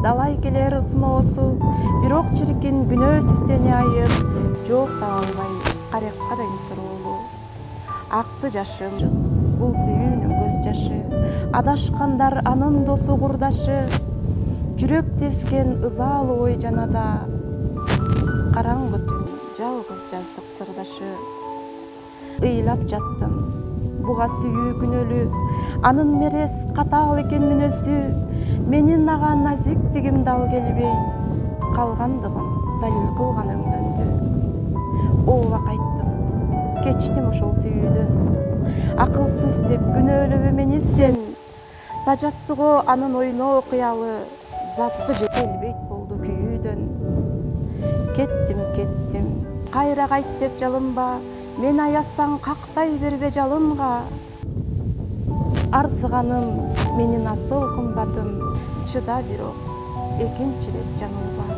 далай келер сыноосу, бирок чиркин күнөөсүз айып, жооп таба албай карекка дайын суроолу. Акты жашым, бул сүйүүнүн көз жашы, адашкандар анын досу курдашы, жүрөк тескен ызалуу ой жанада, караңгы түн жалгыз жаздык сырдашы. Ыйлап жаттым буга сүйүү күнөөлү, анын мерез катаал экен мүнөзү, менин ага назиктигим дал келбей, калгандыгын далил кылган өңдөндү. Ооба кайттым, кечтим ошол сүйүүдөн, акылсыз деп күнөөлөбө мени сен, тажаттыго анын ойноо кыялы, запкы же келбейт болду күйүүдөн. Кеттим, кайра кайт деп жалынба, мен аясаң кактай бербе жалынга. Арзыганым менин асыл кымбатым, чыда бирок экинчи ирет жаңылба.